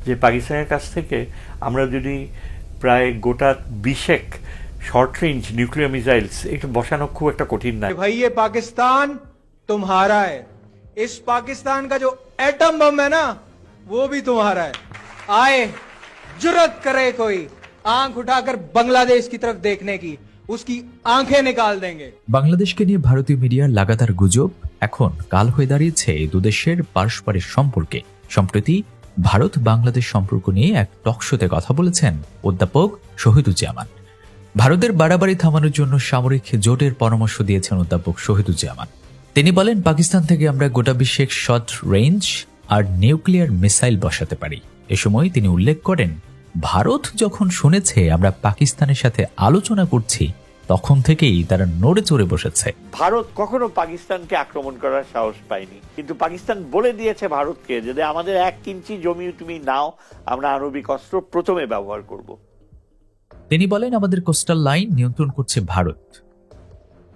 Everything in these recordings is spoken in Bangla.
যে পাকিস্তানের কাছ থেকে আমরা যদি প্রায় গোটা 20 শর্ট রেঞ্জ নিউক্লিয়ার মিসাইলস এটা বসানো খুব একটা কঠিন না। भाई ये पाकिस्तान तुम्हारा है, इस पाकिस्तान का जो एटम बम है ना वो भी तुम्हारा है। आए जुर्रत करे कोई आंख उठाकर बांग्लादेश की तरफ देखने की, उसकी आंखें निकाल देंगे। বাংলাদেশকে নিয়ে ভারতীয় মিডিয়ার লাগাতার গুজব এখন কাল হয়ে দাঁড়িয়েছে দুদেশের পারস্পরিক সম্পর্কে। সম্প্রতি ভারত বাংলাদেশ সম্পর্ক নিয়ে এক টকশোতে কথা বলেছেন অধ্যাপক শহীদুজ্জামান। ভারতের বাড়াবাড়ি থামানোর জন্য সামরিক জোটের পরামর্শ দিয়েছেন অধ্যাপক শহীদুজ্জামান। তিনি বলেন, পাকিস্তান থেকে আমরা গোটা 20 শর্ট রেঞ্জ আর নিউক্লিয়ার মিসাইল বসাতে পারি। এ সময় তিনি উল্লেখ করেন, ভারত যখন শুনেছে আমরা পাকিস্তানের সাথে আলোচনা করছি তখন থেকেই তারা নড়ে চড়ে বসেছে। ভারত কখনো পাকিস্তানকে আক্রমণ করার সাহস পায়নি, কিন্তু পাকিস্তান বলে দিয়েছে ভারতকে যদি আমাদের 1 ইঞ্চি জমি তুমি নাও, আমরা আণবিক অস্ত্র প্রথমে ব্যবহার করব। তিনি বলেন, আমাদের কোস্টাল লাইন নিয়ন্ত্রণ করছে ভারত,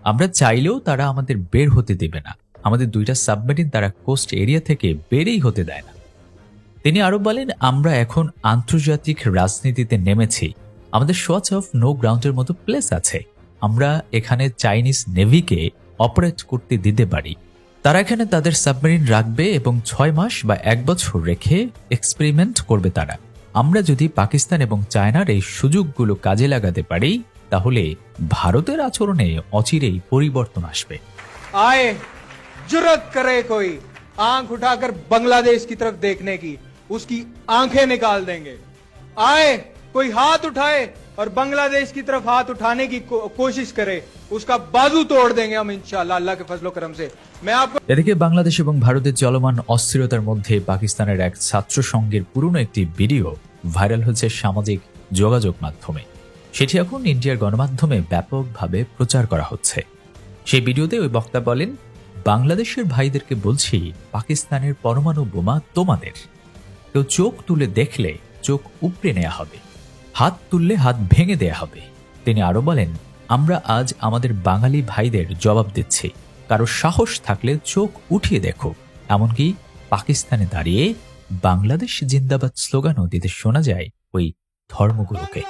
আমরা চাইলেও তারা আমাদের বের হতে দেবে না। আমাদের 2টা সাবমেরিন তারা কোস্ট এরিয়া থেকে বেরেই হতে দেয় না। তিনি আরো বলেন, আমরা এখন আন্তর্জাতিক রাজনীতিতে নেমেছি, আমাদের সোয়াচ অফ নো গ্রাউন্ডের মতো প্লেস আছে, আমরা এখানে চাইনিজ নেভিকে অপারেট করতে দিতে পারি। তারা এখানে তাদের সাবমেরিন রাখবে এবং 6 মাস বা 1 বছর রেখে এক্সপেরিমেন্ট করবে তারা। আমরা যদি পাকিস্তান এবং চায়নার এই সুযোগগুলো কাজে লাগাতে পারি তাহলে ভারতের আচরণে অচিরেই পরিবর্তন আসবে। आए जुर्रत करे कोई आंख उठाकर बांग्लादेश की तरफ देखने की, उसकी आंखें निकाल देंगे। आए कोई हाथ उठाए और बांग्लादेश की तरफ हाथ उठाने की कोशिश करे, उसका बाजू तोड़ देंगे हम इंशाल्लाह अल्लाह के फजलो करम से। मैं आपको এদিকে বাংলাদেশ এবং ভারতের চলমান অস্থিরতার মধ্যে পাকিস্তানের এক ছাত্র সংঘের পুরনো একটি ভিডিও ভাইরাল হয়েছে সামাজিক যোগাযোগ মাধ্যমে। সেটি এখন ইন্ডিয়ার গণমাধ্যমে ব্যাপকভাবে প্রচার করা হচ্ছে। সেই ভিডিওতে ওই বক্তা বলেন, বাংলাদেশের ভাইদেরকে বলছি, পাকিস্তানের পরমাণু বোমা তোমাদের। কেউ চোখ তুলে দেখলে চোখ উপড়ে নেওয়া হবে, হাত তুললে হাত ভেঙে দেয়া হবে। তিনি আরো বলেন, আমরা আজ আমাদের বাঙালি ভাইদের জবাব দিচ্ছি, কারো সাহস থাকলে চোখ উঠিয়ে দেখো। এমনকি পাকিস্তানে দাঁড়িয়ে বাংলাদেশ জিন্দাবাদ স্লোগানও দিতে শোনা যায় ওই ধর্মগুরুকে।